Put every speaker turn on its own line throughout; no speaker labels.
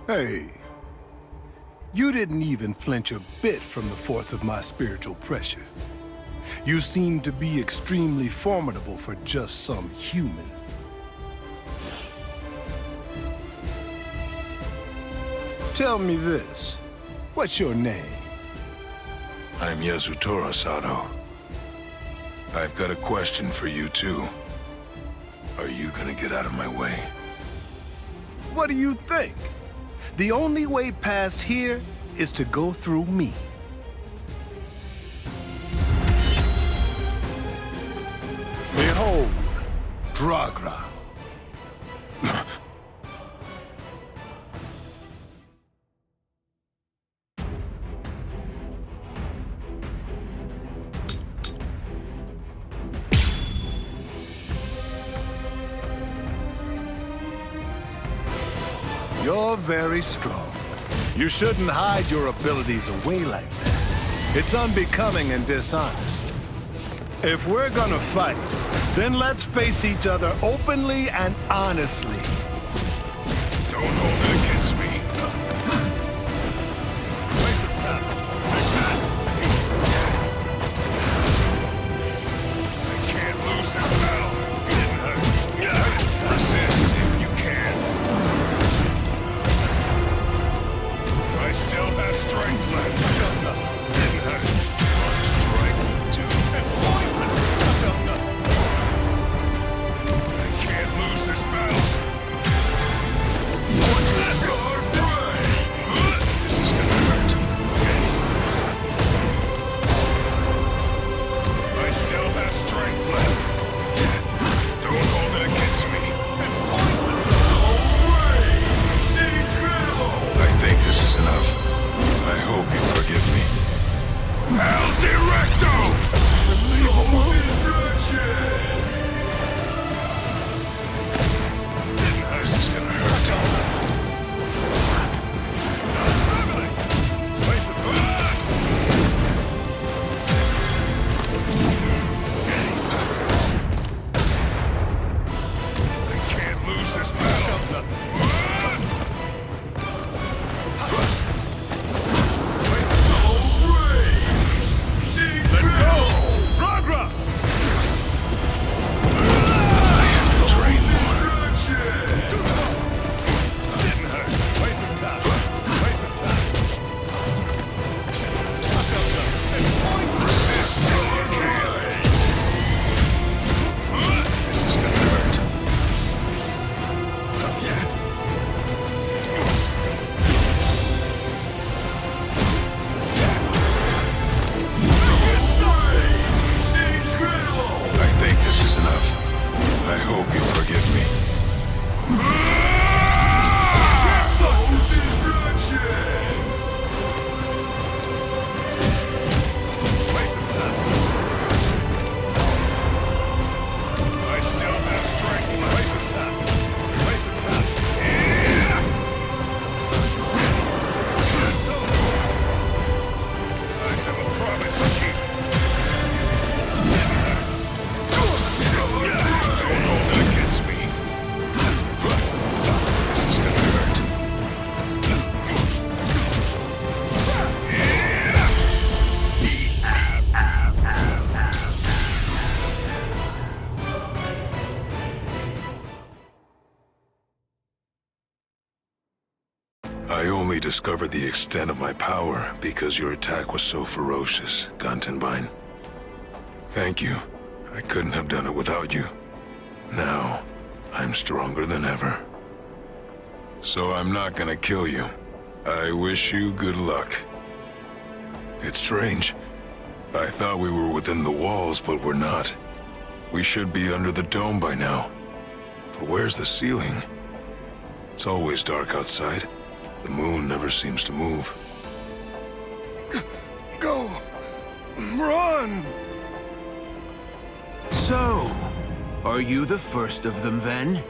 Hey, you didn't even flinch a bit from the force of my spiritual pressure. You seem to be extremely formidable for just some human. Tell me this, what's your name?
I'm Yasutora Sato. I've got a question for you too. Are you gonna get out of my way?
What do you think? The only way past here is to go through me. Behold, Dragra. You're very strong. You shouldn't hide your abilities away like that. It's unbecoming and dishonest. If we're gonna fight, then let's face each other openly and honestly.
Don't hold it against me.
Waste of time.
I can't lose this battle. Resist if you can. I still have strength left. Strength too. I can't lose this battle. This is gonna hurt. I still have strength left. Don't hold it against me. I think this is enough. I hope you forgive me. El Directo! This is gonna hurt. I can't lose this battle. I only discovered the extent of my power because your attack was so ferocious, Gantenbein. Thank you. I couldn't have done it without you. Now, I'm stronger than ever. So I'm not gonna kill you. I wish you good luck. It's strange. I thought we were within the walls, but we're not. We should be under the dome by now. But where's the ceiling? It's always dark outside. The moon never seems to move.
Go! Run!
So, are you the first of them then?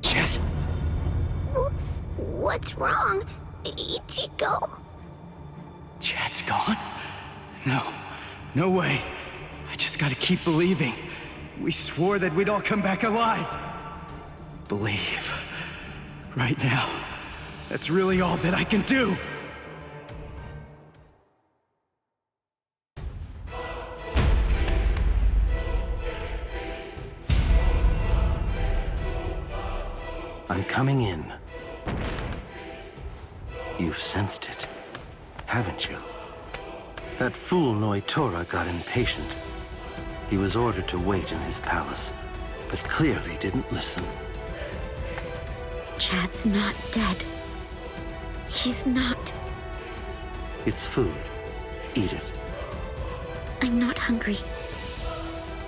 Chet? What's wrong? Ichigo?
Chet's gone? No. No way. I just
just gotta keep believing. We swore that we'd all come back alive. Believe. Right now. That's really all that I can do.
I'm coming in. You've sensed it, haven't you? That fool Noitora got impatient. He was ordered to wait in his palace, but clearly didn't listen.
Chad's not dead. He's not.
It's food. Eat it.
I'm not hungry.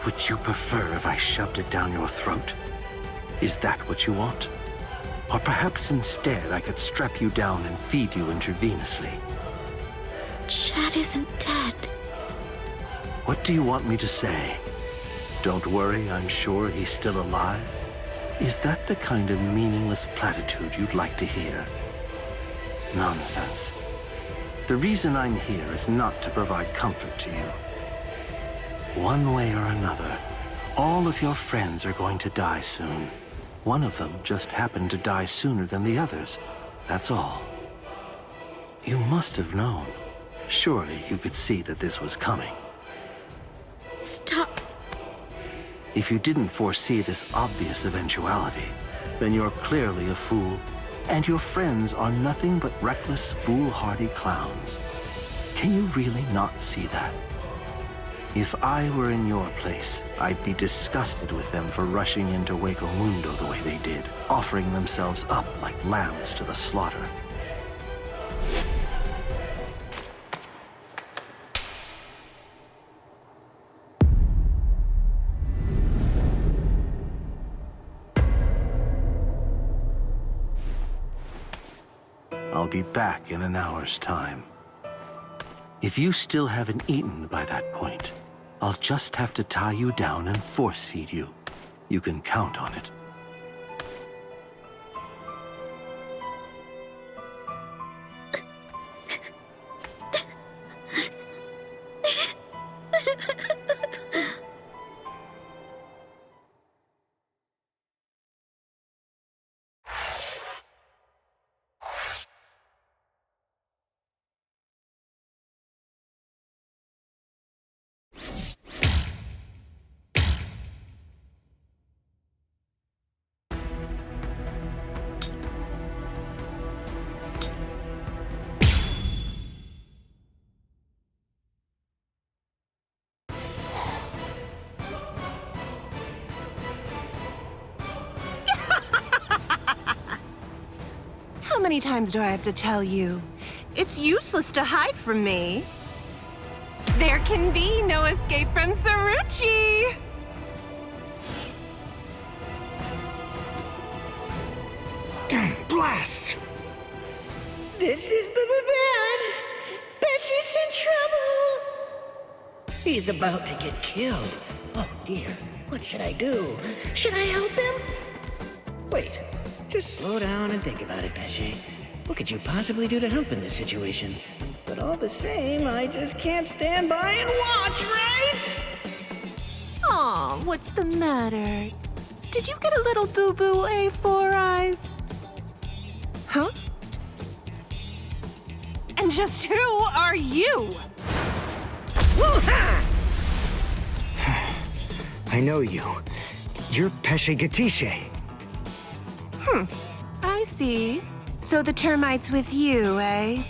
Would you prefer if I shoved it down your throat? Is that what you want? Or perhaps instead I could strap you down and feed you intravenously.
Chad isn't dead.
What do you want me to say? Don't worry, I'm sure he's still alive? Is that the kind of meaningless platitude you'd like to hear? Nonsense. The reason I'm here is not to provide comfort to you. One way or another, all of your friends are going to die soon. One of them just happened to die sooner than the others. That's all. You must have known. Surely you could see that this was coming.
Stop.
If you didn't foresee this obvious eventuality, then you're clearly a fool, and your friends are nothing but reckless, foolhardy clowns. Can you really not see that? If I were in your place, I'd be disgusted with them for rushing into Hueco Mundo the way they did, offering themselves up like lambs to the slaughter. I'll be back in an hour's time. If you still haven't eaten by that point, I'll just have to tie you down and force feed you. You can count on it.
How many times do I have to tell you? It's useless to hide from me. There can be no escape from Saruchi!
Blast!
This is bad. Bessie's in trouble. He's about to get killed. Oh dear, what should I do? Should I help him? Wait, just slow down and think about it, Bessie. What could you possibly do to help in this situation? But all the same, I just can't stand by and watch, right?
Aw, what's the matter? Did you get a little boo-boo, eh, Four Eyes? Huh? And just who are you?
Woo-ha! I know you. You're Pesce Gatisce.
I see. So the termite's with you, eh?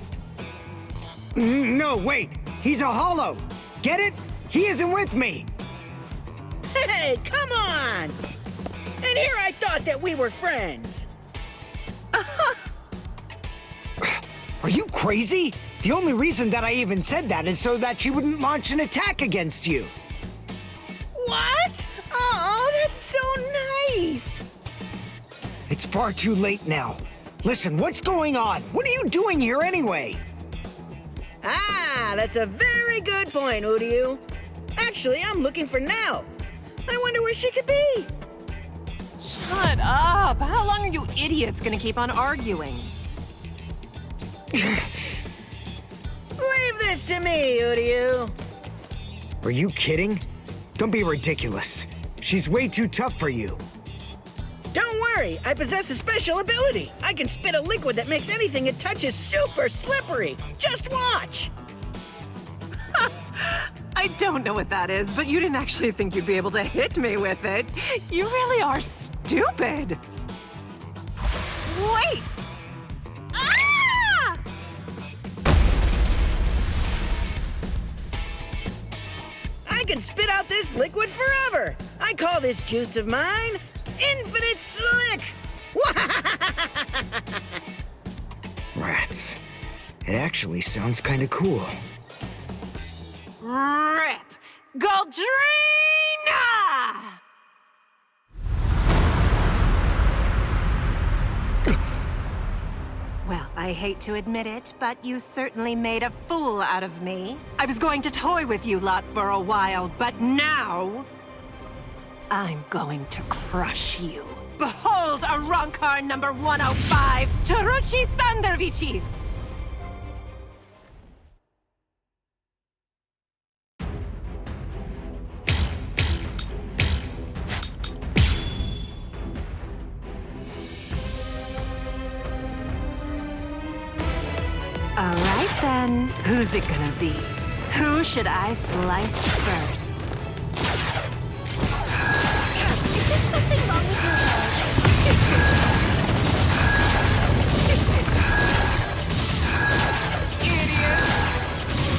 No, wait. He's a hollow. Get it? He isn't with me.
Hey, come on! And here I thought that we were friends.
Are you crazy? The only reason that I even said that is so that she wouldn't launch an attack against you.
What? Oh, that's so nice!
It's far too late now. Listen, what's going on? What are you doing here anyway?
Ah, that's a very good point, Uryu. Actually, I'm looking for Nell. I wonder where she could be.
Shut up! How long are you idiots gonna keep on arguing?
Leave this to me, Uryu.
Are you kidding? Don't be ridiculous. She's way too tough for you.
Don't worry, I possess a special ability. I can spit a liquid that makes anything it touches super slippery. Just watch!
I don't know what that is, but you didn't actually think you'd be able to hit me with it. You really are stupid. Wait! Ah!
I can spit out this liquid forever. I call this juice of mine Infinite Slick!
Rats. It actually sounds kinda cool.
Rip! Goldrina! Well, I hate to admit it, but you certainly made a fool out of me. I was going to toy with you lot for a while, but now... I'm going to crush you. Behold a Rankar number 105, Taruchi Sandervici! All right then, who's it gonna be? Who should I slice first?
Is there something wrong with your head?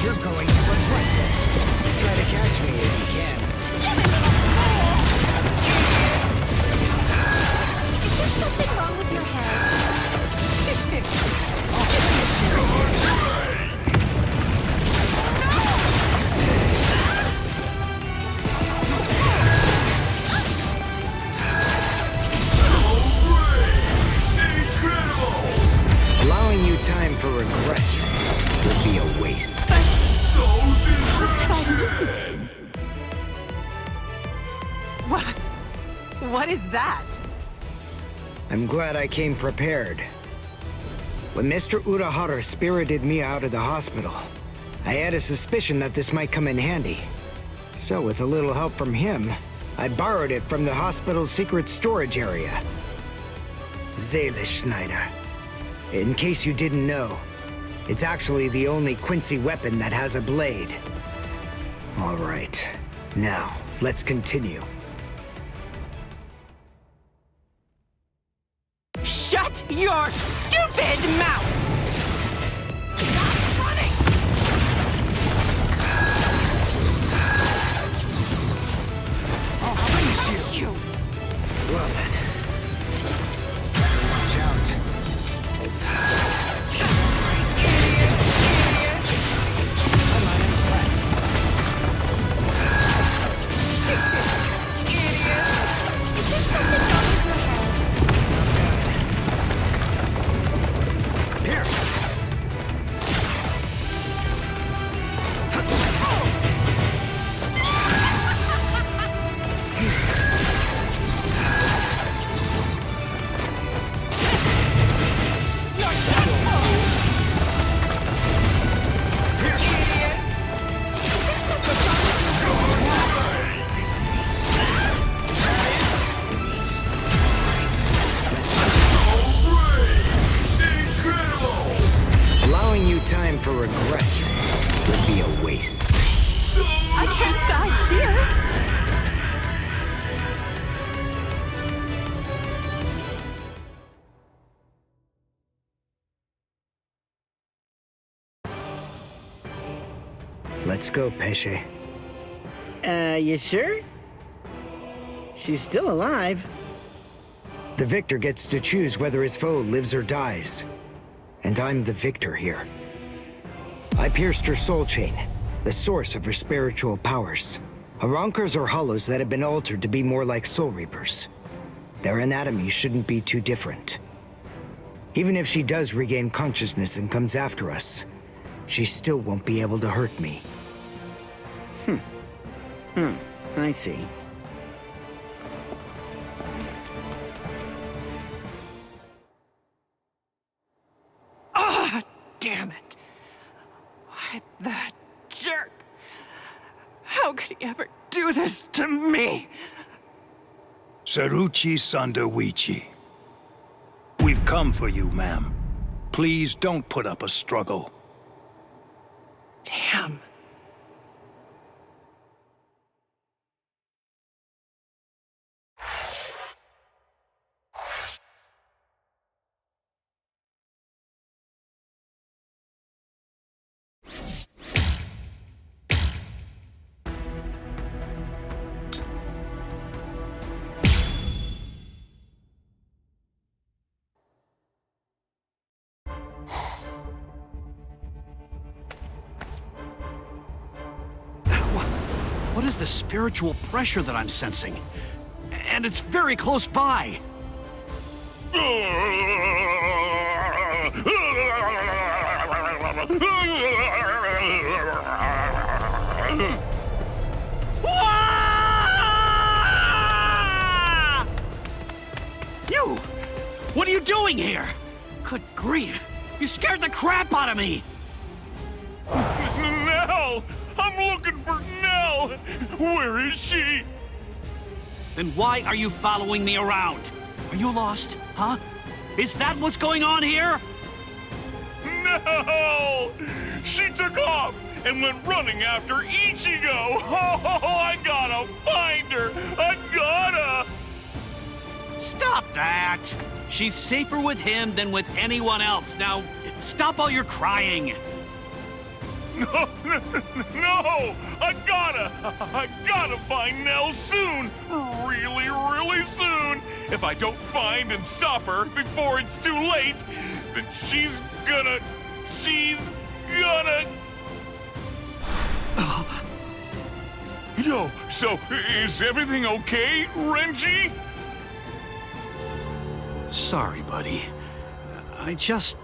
You're going to regret this. Try to catch me if you can.
Is there something wrong with your head?
Allowing you time for regret would be a waste.
What is that?
I'm glad I came prepared. When Mr. Urahara spirited me out of the hospital, I had a suspicion that this might come in handy. So with a little help from him, I borrowed it from the hospital's secret storage area. Schneider. In case you didn't know, it's actually the only Quincy weapon that has a blade. All right, now let's continue.
Shut your stupid mouth! Stop running!
I'll finish you! Well then. Watch out. I'm unimpressed.
Is there something wrong with your head?
Pierce! Allowing you time for regret would be a waste.
I can't die here!
Let's go, Pesce.
You sure? She's still alive.
The victor gets to choose whether his foe lives or dies. And I'm the victor here. I pierced her soul chain, the source of her spiritual powers. Arankars are hollows that have been altered to be more like soul reapers. Their anatomy shouldn't be too different. Even if she does regain consciousness and comes after us, she still won't be able to hurt me.
I see.
Damn it. Why, that jerk. How
How could he ever do this to me?
Saruchi Sandawichi. We've come for you, ma'am. Please don't put up a struggle.
Damn.
What is the spiritual pressure that I'm sensing? And it's very close by. You! What are you doing here? Good grief! You scared the crap out of me!
Nell! I'm looking for Nell! Where is she?
Then why are you following me around? Are you lost, huh? Is that what's going on here?
No! She took off and went running after Ichigo! Oh, I gotta find her! I gotta!
Stop that! She's safer with him than with anyone else. Now, stop all your crying.
No! I gotta find Nell soon! Really, really soon! If I don't find and stop her before it's too late, then she's gonna... Yo, so is everything okay, Renji?
Sorry, buddy. I just...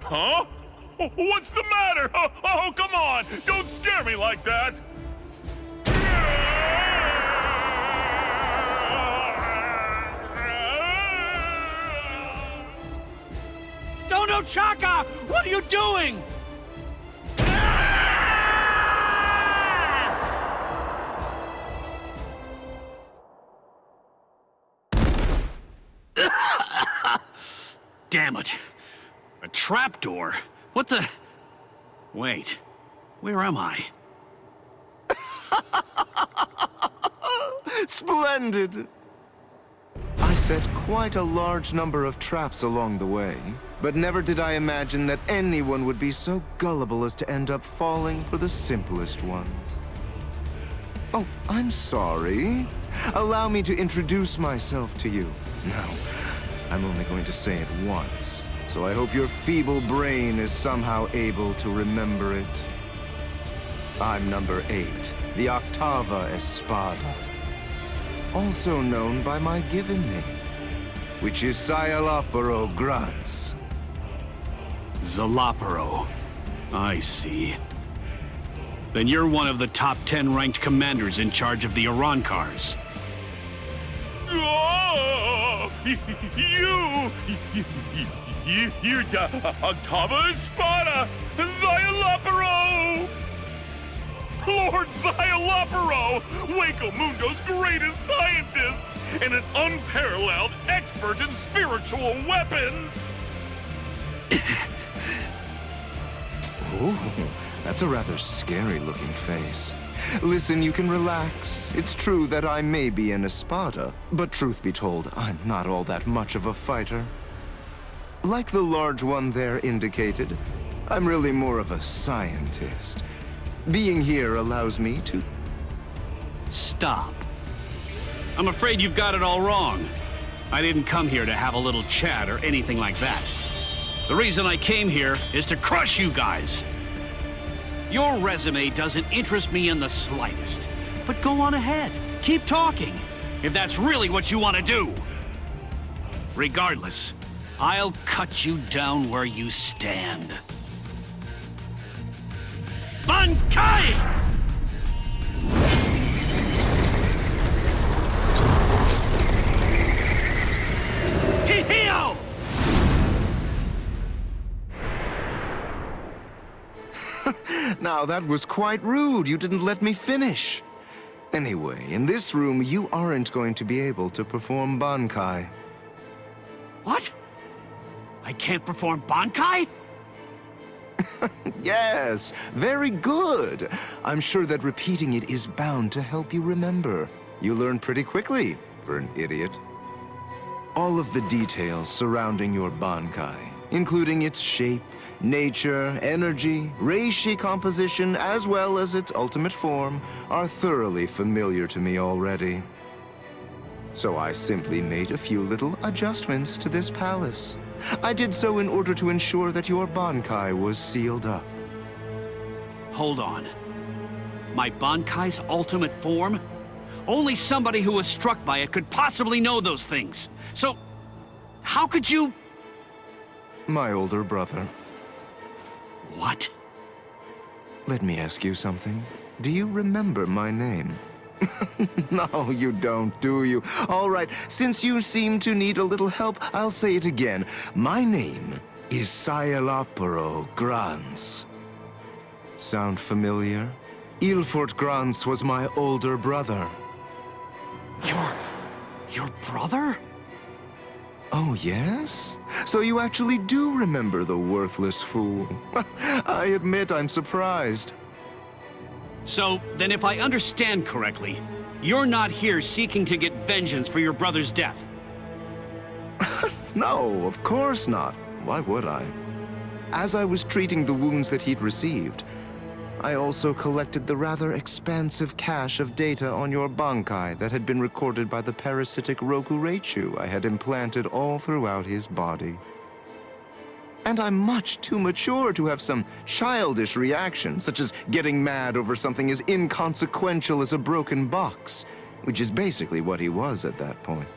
Huh? What's the matter? Oh, come on! Don't scare me like that!
No, Chaka! What are you doing? Damn it. A trapdoor? What the... Wait. Where am I?
Splendid! I set quite a large number of traps along the way, but never did I imagine that anyone would be so gullible as to end up falling for the simplest ones. Oh, I'm sorry. Allow me to introduce myself to you. No, I'm only going to say it once, so I hope your feeble brain is somehow able to remember it. I'm number 8, the Octava Espada, also known by my given name, which is Sayalaparo Grants.
Zalaparo. I see. Then you're one of the top 10 ranked commanders in charge of the Arankars.
Oh, you're the Octava Espada, Sayalaparo! Lord Sayalaparo, Waco Mundo's greatest scientist, and an unparalleled expert in spiritual weapons!
Ooh, that's a rather scary-looking face. Listen, you can relax. It's true that I may be an Espada, but truth be told, I'm not all that much of a fighter. Like the large one there indicated, I'm really more of a scientist. Being here allows me to...
Stop. I'm afraid you've got it all wrong. I didn't come here to have a little chat or anything like that. The reason I came here is to crush you guys. Your resume doesn't interest me in the slightest. But go on ahead. Keep talking, if that's really what you want to do. Regardless, I'll cut you down where you stand. Bankai! Hihio!
Now, that was quite rude. You didn't let me finish. Anyway, in this room, you aren't going to be able to perform Bankai.
What? I can't perform Bankai?
Yes, very good. I'm sure that repeating it is bound to help you remember. You learn pretty quickly, for an idiot. All of the details surrounding your Bankai, including its shape, nature, energy, reishi composition, as well as its ultimate form, are thoroughly familiar to me already. So I simply made a few little adjustments to this palace. I did so in order to ensure that your Bankai was sealed up.
Hold on. My Bankai's ultimate form? Only somebody who was struck by it could possibly know those things. So, how could you...
My older brother.
What?
Let me ask you something. Do you remember my name? No, you don't, do you? All right, since you seem to need a little help, I'll say it again. My name is Sayalapuro Grans. Sound familiar? Ilfort Grans was my older brother.
Your brother?
Oh, yes? So you actually do remember the worthless fool. I admit I'm surprised.
So, then if I understand correctly, you're not here seeking to get vengeance for your brother's death.
No, of course not. Why would I? As I was treating the wounds that he'd received, I also collected the rather expansive cache of data on your Bankai that had been recorded by the parasitic Rokureichu I had implanted all throughout his body. And I'm much too mature to have some childish reaction, such as getting mad over something as inconsequential as a broken box, which is basically what he was at that point.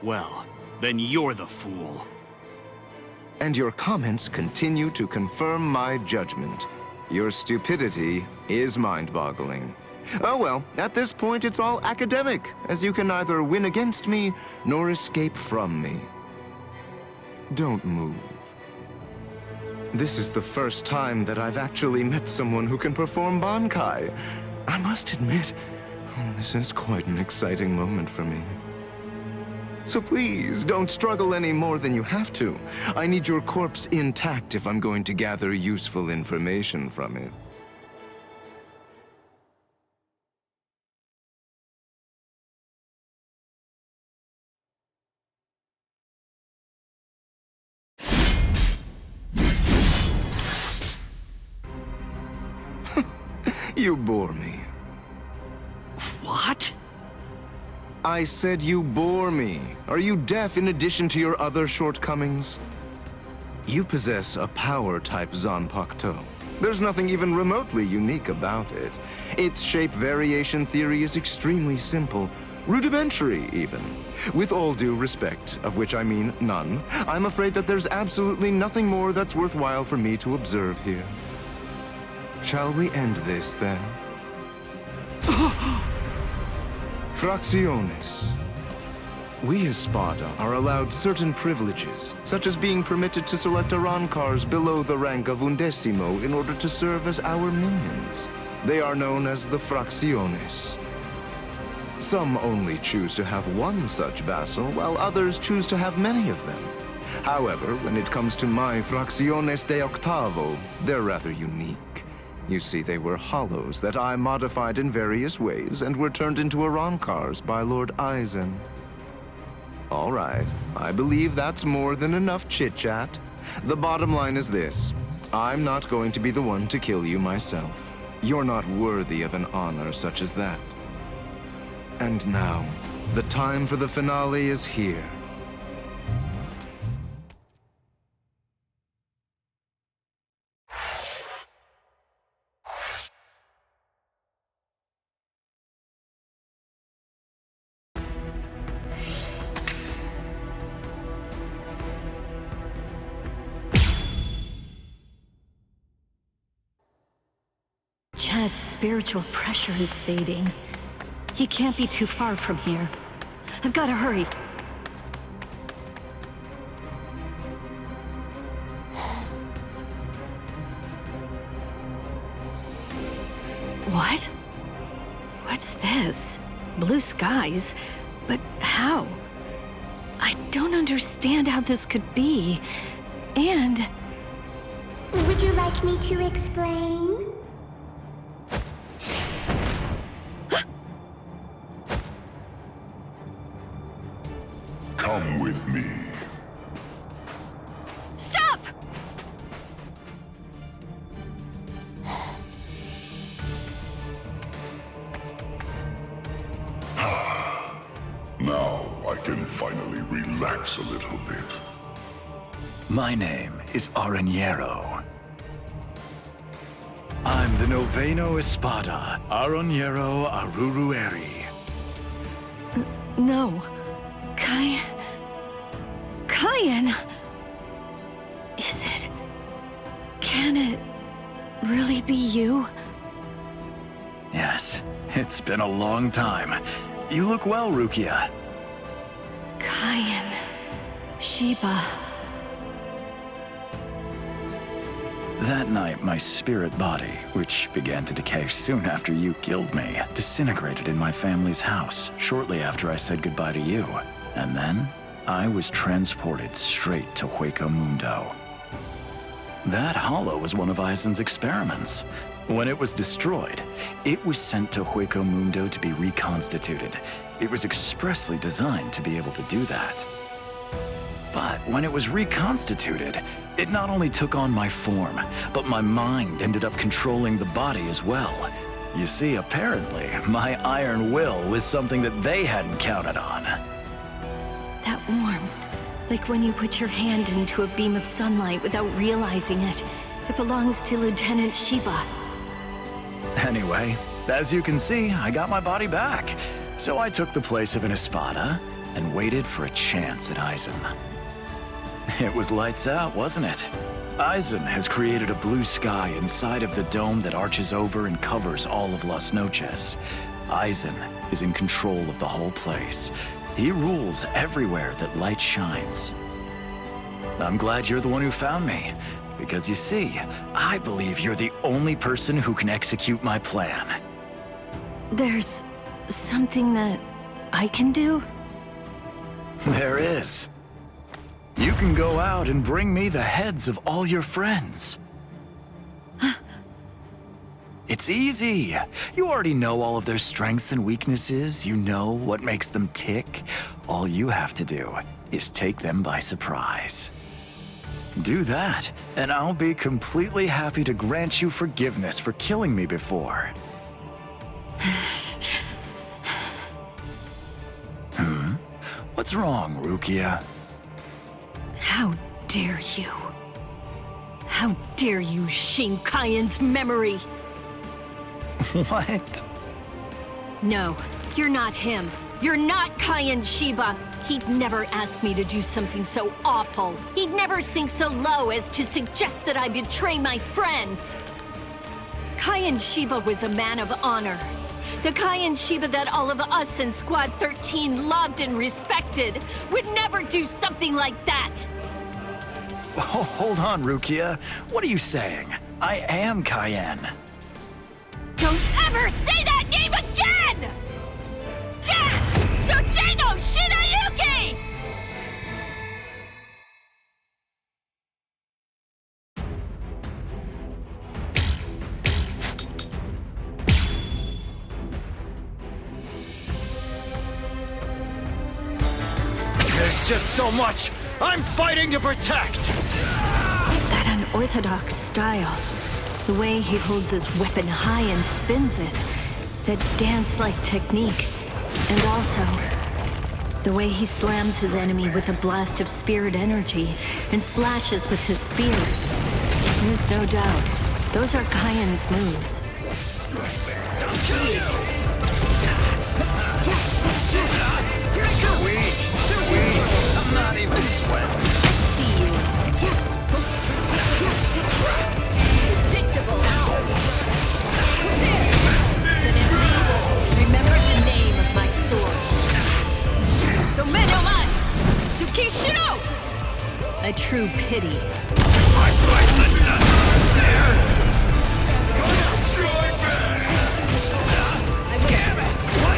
Well, then you're the fool.
And your comments continue to confirm my judgment. Your stupidity is mind-boggling. Oh well, at this point it's all academic, as you can neither win against me nor escape from me. Don't move. This is the first time that I've actually met someone who can perform Bankai. I must admit, this is quite an exciting moment for me. So please, don't struggle any more than you have to. I need your corpse intact if I'm going to gather useful information from it. You bore me.
What?
I said you bore me. Are you deaf in addition to your other shortcomings? You possess a power-type Zanpakuto. There's nothing even remotely unique about it. Its shape variation theory is extremely simple, rudimentary even. With all due respect, of which I mean none, I'm afraid that there's absolutely nothing more that's worthwhile for me to observe here. Shall we end this, then? Fracciones. We as Spada are allowed certain privileges, such as being permitted to select Arancars below the rank of Undecimo in order to serve as our minions. They are known as the Fracciones. Some only choose to have one such vassal, while others choose to have many of them. However, when it comes to my Fracciones de Octavo, they're rather unique. You see, they were hollows that I modified in various ways and were turned into Arancars by Lord Eisen. All right, I believe that's more than enough chit-chat. The bottom line is this. I'm not going to be the one to kill you myself. You're not worthy of an honor such as that. And now, the time for the finale is here.
Chad's spiritual pressure is fading. He can't be too far from here. I've got to hurry. blue skies, but how? I don't understand how this could be, and...
Would you like me to explain?
Come with me.
Stop!
Now I can finally relax a little bit.
My name is Aranjero. I'm the Noveno Espada, Aranjero Arurueri.
No. Kaien... Is it... Can it really be you?
Yes, it's been a long time. You look well, Rukia.
Kaien... Sheba...
That night, my spirit body, which began to decay soon after you killed me, disintegrated in my family's house shortly after I said goodbye to you. And then, I was transported straight to Hueco Mundo. That hollow was one of Eisen's experiments. When it was destroyed, it was sent to Hueco Mundo to be reconstituted. It was expressly designed to be able to do that. But when it was reconstituted, it not only took on my form, but my mind ended up controlling the body as well. You see, apparently, my iron will was something that they hadn't counted on.
That warmth, like when you put your hand into a beam of sunlight without realizing it. It belongs to Lieutenant Sheba.
Anyway, as you can see, I got my body back. So I took the place of an Espada and waited for a chance at Eisen. It was lights out, wasn't it? Eisen has created a blue sky inside of the dome that arches over and covers all of Las Noches. Eisen is in control of the whole place. He rules everywhere that light shines. I'm glad you're the one who found me, because you see, I believe you're the only person who can execute my plan.
There's something that I can do?
There is. You can go out and bring me the heads of all your friends. It's easy. You already know all of their strengths and weaknesses. You know what makes them tick. All you have to do is take them by surprise. Do that, and I'll be completely happy to grant you forgiveness for killing me before. What's wrong, Rukia?
How dare you? How dare you shame Kaien's memory?
What?
No, you're not him. You're not Kaien Sheba. He'd never ask me to do something so awful. He'd never sink so low as to suggest that I betray my friends. Kaien Sheba was a man of honor. The Kaien Sheba that all of us in Squad 13 loved and respected would never do something like that.
Oh, hold on, Rukia. What are you saying? I am Kaien.
Don't ever say that name again! Dance! Sodeno Shinayuki!
There's just so much I'm fighting to protect!
That unorthodox style. The way he holds his weapon high and spins it. That dance-like technique. And also, the way he slams his enemy with a blast of spirit energy and slashes with his spear. There's no doubt. Those are Kaien's moves.
I'm not even sweating.
See you. Predictable. Then at least, remember the name of my sword. Somenoman! Tsukishiro! A true pity.
I fight the dust there! Strike back!
I will.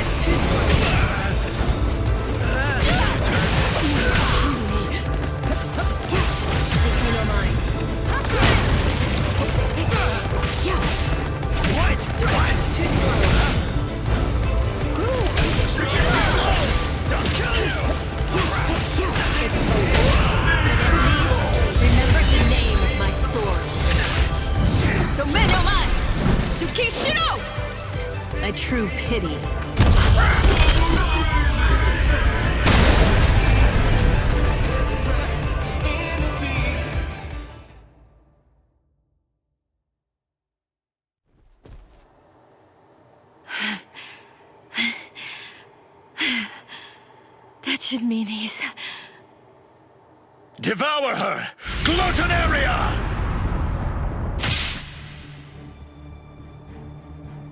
It's too slow. true pity. That should mean he's...
Devour her! Gluttonaria!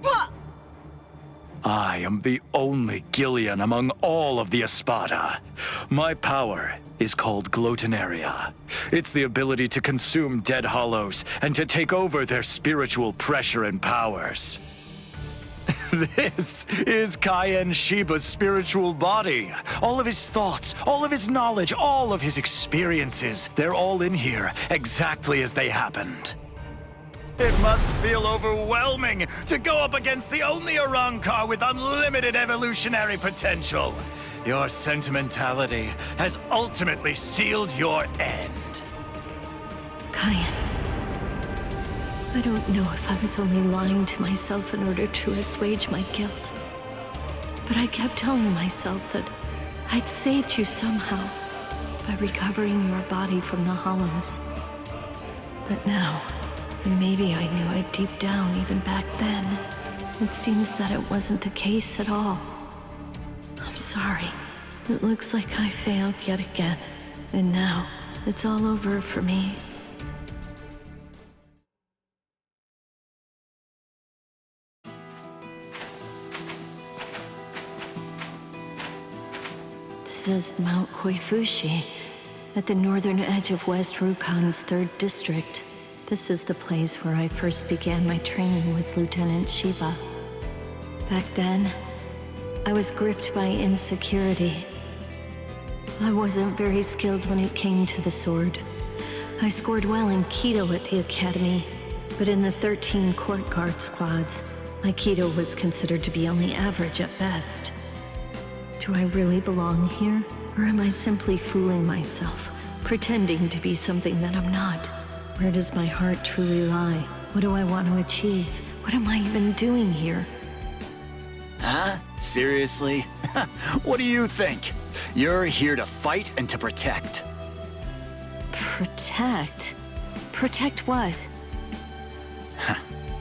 What?
I am the only Gillian among all of the Espada. My power is called Gluttonaria. It's the ability to consume dead hollows and to take over their spiritual pressure and powers. This is Kaien Shiba's spiritual body. All of his thoughts, all of his knowledge, all of his experiences, they're all in here, exactly as they happened. It must feel overwhelming to go up against the only Arrancar with unlimited evolutionary potential. Your sentimentality has ultimately sealed your end.
Kaien. I don't know if I was only lying to myself in order to assuage my guilt. But I kept telling myself that I'd saved you somehow by recovering your body from the hollows. But now, and maybe I knew it deep down even back then, it seems that it wasn't the case at all. I'm sorry. It looks like I failed yet again. And now, it's all over for me. This is Mount Koifushi, at the northern edge of West Rukan's 3rd district. This is the place where I first began my training with Lieutenant Shiba. Back then, I was gripped by insecurity. I wasn't very skilled when it came to the sword. I scored well in Kido at the academy, but in the 13 court guard squads, my Kido was considered to be only average at best. Do I really belong here? Or am I simply fooling myself, pretending to be something that I'm not? Where does my heart truly lie? What do I want to achieve? What am I even doing here?
Huh? Seriously? What do you think? You're here to fight and to protect.
Protect? Protect what?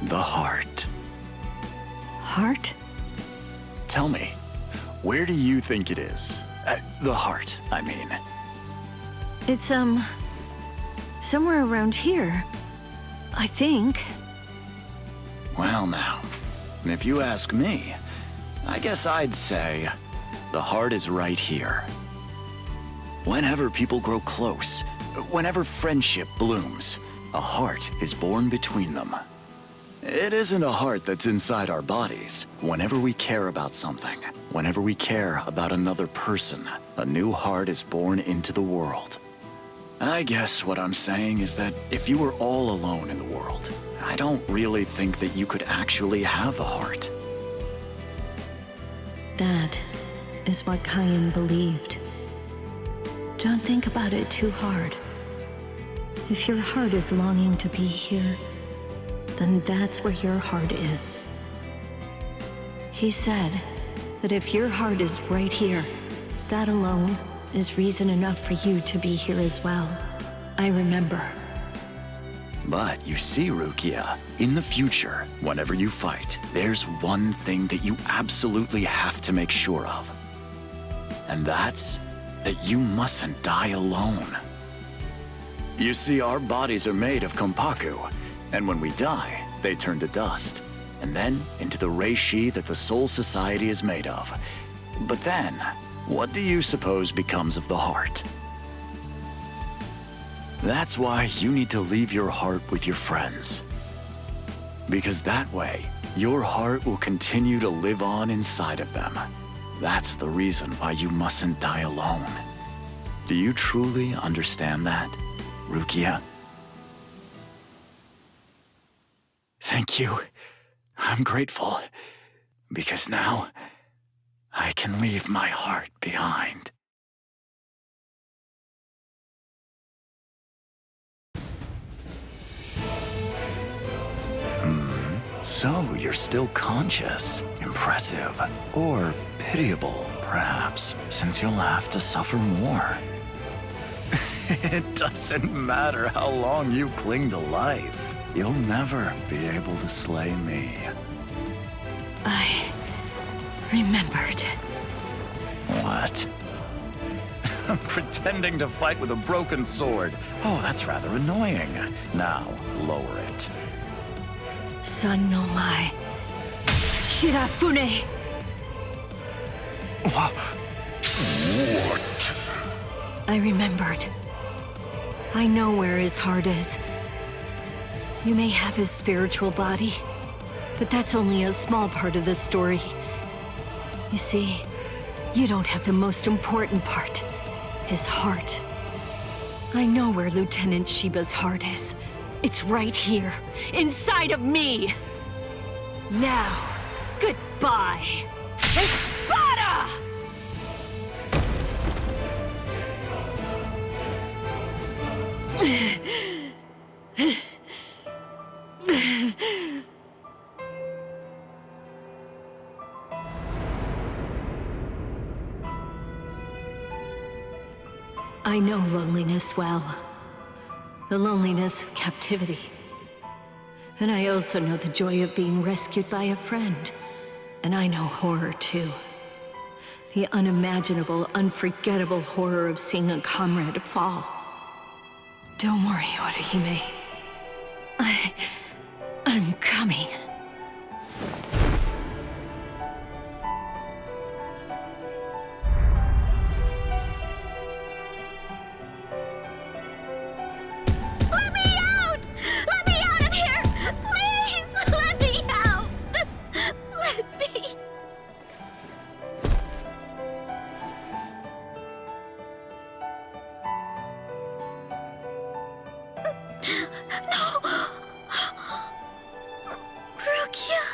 The heart.
Heart?
Tell me, where do you think it is? The heart, I mean.
It's, somewhere around here. I think.
Well now, if you ask me, I guess I'd say the heart is right here. Whenever people grow close, whenever friendship blooms, a heart is born between them. It isn't a heart that's inside our bodies. Whenever we care about something, whenever we care about another person, a new heart is born into the world. I guess what I'm saying is that if you were all alone in the world, I don't really think that you could actually have a heart.
That is what Kaien believed. Don't think about it too hard. If your heart is longing to be here, then that's where your heart is. He said that if your heart is right here, that alone is reason enough for you to be here as well. I remember.
But you see, Rukia, in the future, whenever you fight, there's one thing that you absolutely have to make sure of. And that's that you mustn't die alone. You see, our bodies are made of kompaku, and when we die, they turn to dust, and then into the reishi that the Soul Society is made of. But then, what do you suppose becomes of the heart? That's why you need to leave your heart with your friends. Because that way, your heart will continue to live on inside of them. That's the reason why you mustn't die alone. Do you truly understand that, Rukia? Thank you. I'm grateful. Because now, I can leave my heart behind. So, you're still conscious. Impressive. Or pitiable, perhaps, since you'll have to suffer more. It doesn't matter how long you cling to life. You'll never be able to slay me.
I remembered.
What? I'm pretending to fight with a broken sword. Oh, that's rather annoying. Now, lower it.
Son no mai. Shirafune!
What?
I remembered. I know where his heart is. You may have his spiritual body, but that's only a small part of the story. You see, you don't have the most important part, his heart. I know where Lieutenant Shiba's heart is. It's right here, inside of me. Now, goodbye, Espada! I know loneliness well. The loneliness of captivity. And I also know the joy of being rescued by a friend. And I know horror too. The unimaginable, unforgettable horror of seeing a comrade fall. Don't worry, Orihime. I'm coming.
Let me out! Let me out of here! Please! Let me out! Let me... No! Rukia!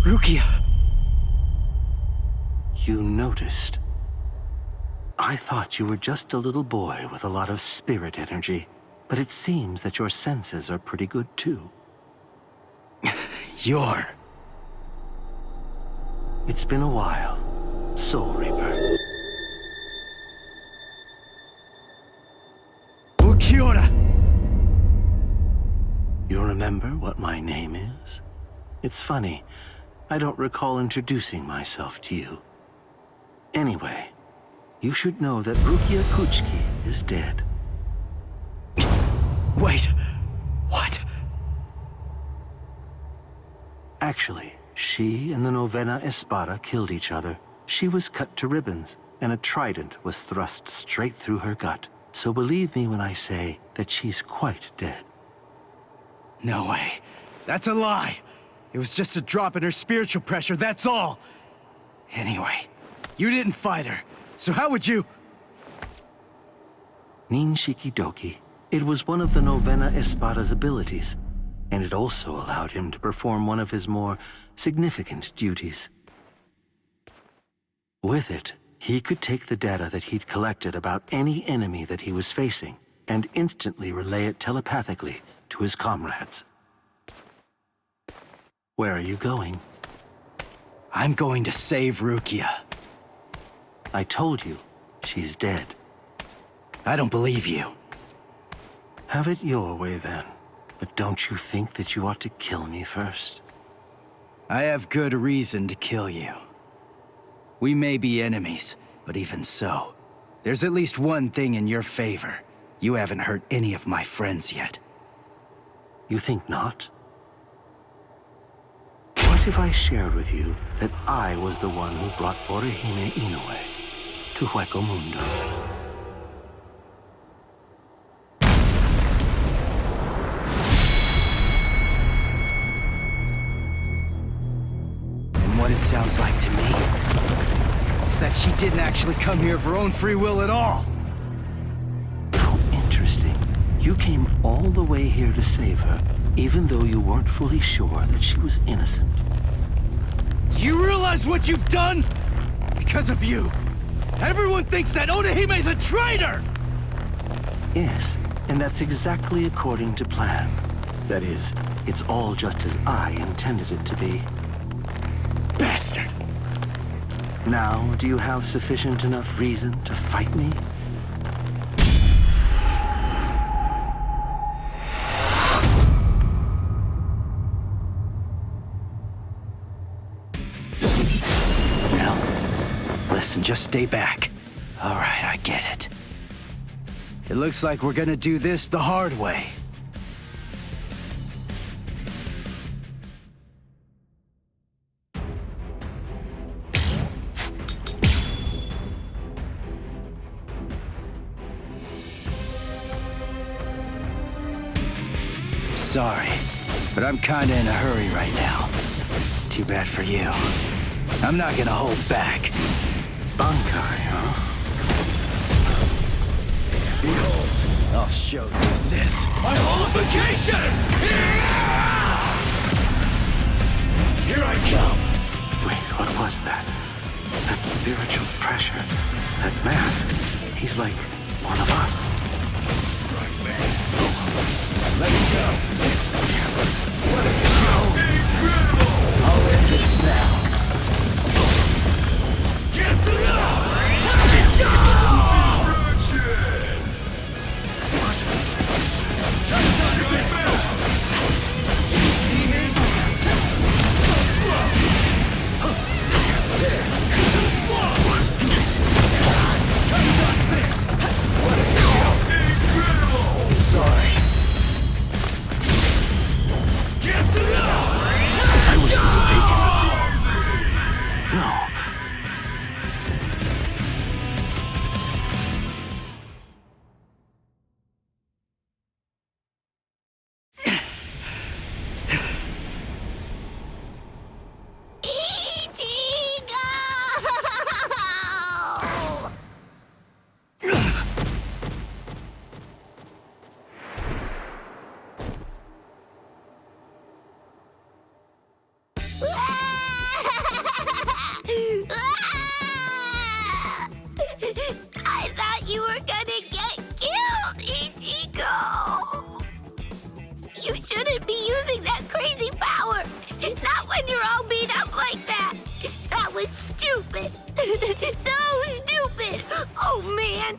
Rukia!
You noticed. I thought you were just a little boy with a lot of spirit energy, but it seems that your senses are pretty good too.
You're...
It's been a while, Soul Reaper.
Ukiora!
You remember what my name is? It's funny, I don't recall introducing myself to you. Anyway, you should know that Rukia Kuchiki is dead.
Wait, what?
Actually, she and the Novena Espada killed each other. She was cut to ribbons, and a trident was thrust straight through her gut. So believe me when I say that she's quite dead.
No way. That's a lie. It was just a drop in her spiritual pressure, that's all. Anyway, you didn't fight her, so how would you...
Ninshikidoki. It was one of the Novena Espada's abilities, and it also allowed him to perform one of his more significant duties. With it, he could take the data that he'd collected about any enemy that he was facing and instantly relay it telepathically to his comrades. Where are you going?
I'm going to save Rukia.
I told you, she's dead.
I don't believe you.
Have it your way then. But don't you think that you ought to kill me first?
I have good reason to kill you. We may be enemies, but even so, there's at least one thing in your favor. You haven't hurt any of my friends yet.
You think not?
What
What if I shared with you that I was the one who brought Orihime Inoue to Hueco Mundo?
What it sounds like to me is that she didn't actually come here of her own free will at all.
How interesting. You came all the way here to save her, even though you weren't fully sure that she was innocent.
Do you realize what you've done? Because of you, everyone thinks that Odahime's a traitor!
Yes, and that's exactly according to plan. That is, it's all just as I intended it to be.
Bastard!
Now, do you have sufficient enough reason to fight me?
Now, listen, just stay back. All right, I get it. It looks like we're gonna do this the hard way. Sorry, but I'm kinda in a hurry right now. Too bad for you. I'm not gonna hold back.
Bankai, huh?
Behold, I'll show you this is my holification! Here I come!
Wait, what was that? That spiritual pressure, that mask, he's like one of us.
Let's go! What a go! Incredible! I'll end this now. Get to Try to touch this! You see me? So slow! There! Too slow! Try to touch this! What a go! Incredible! Sorry.
I was mistaken. No.
I thought you were gonna get killed, Ichigo! You shouldn't be using that crazy power! Not when you're all beat up like that! That was stupid! So stupid! Oh man!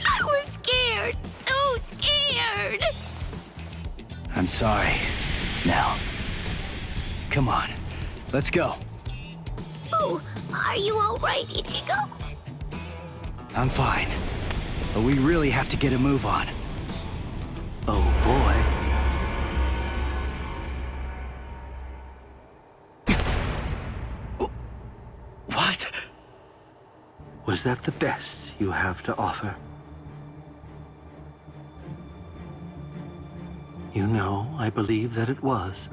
I was scared! So scared!
I'm sorry. Now, come on. Let's go.
Oh, are you alright, Ichigo?
I'm fine. But we really have to get a move on.
Oh boy.
What?
Was that the best you have to offer? You know, I believe that it was.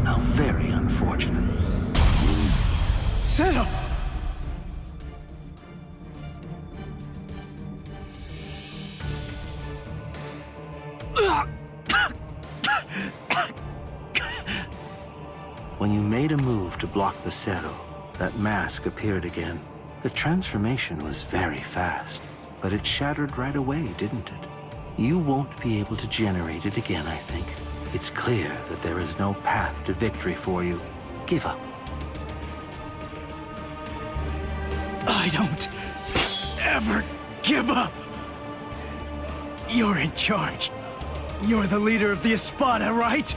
How very unfortunate.
Settle!
When you made a move to block the Zero, that mask appeared again. The transformation was very fast, but it shattered right away, didn't it? You won't be able to generate it again, I think. It's clear that there is no path to victory for you. Give up.
I don't ever give up. You're in charge. You're the leader of the Espada, right?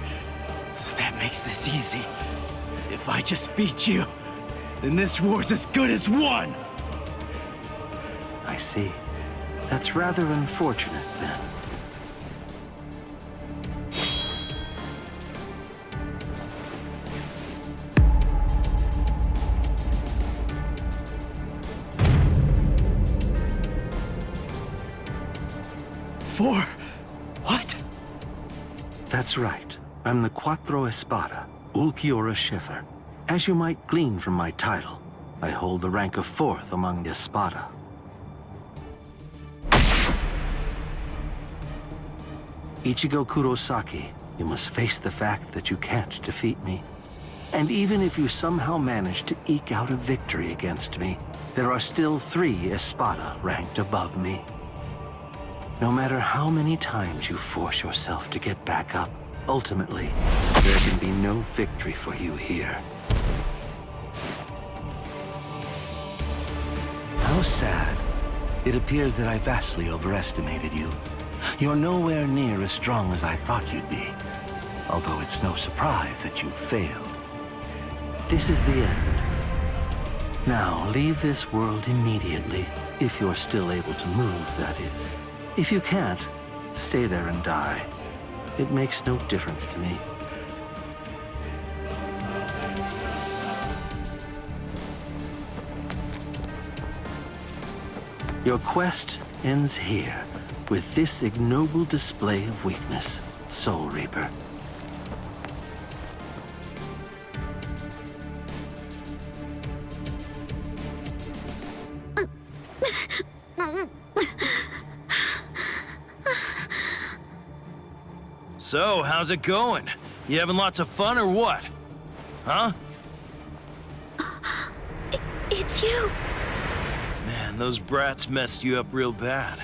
So that makes this easy. If I just beat you, then this war's as good as won.
I see. That's rather unfortunate, then.
before. What?
That's right. I'm the Quattro Espada, Ulquiorra Schiffer. As you might glean from my title, I hold the rank of 4th among the Espada. Ichigo Kurosaki, you must face the fact that you can't defeat me. And even if you somehow manage to eke out a victory against me, there are still 3 Espada ranked above me. No matter how many times you force yourself to get back up, ultimately, there can be no victory for you here. How sad. It appears that I vastly overestimated you. You're nowhere near as strong as I thought you'd be, although it's no surprise that you failed. This is the end. Now, leave this world immediately, if you're still able to move, that is. If you can't, stay there and die. It makes no difference to me. Your quest ends here, with this ignoble display of weakness, Soul Reaper.
So, how's it going? You having lots of fun or what? Huh?
It's you.
Man, those brats messed you up real bad.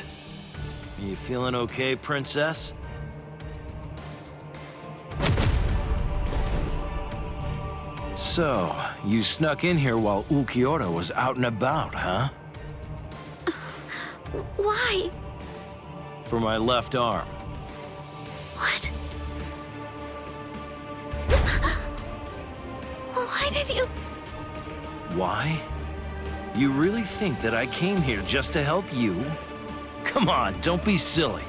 You feeling okay, princess? So, you snuck in here while Ulquiorra was out and about, huh?
Why?
For my left arm.
What? Why did you...
Why? You really think that I came here just to help you? Come on, don't be silly.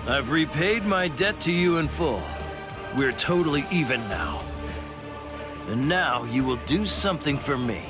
I've repaid my debt to you in full. We're totally even now. And now you will do something for me.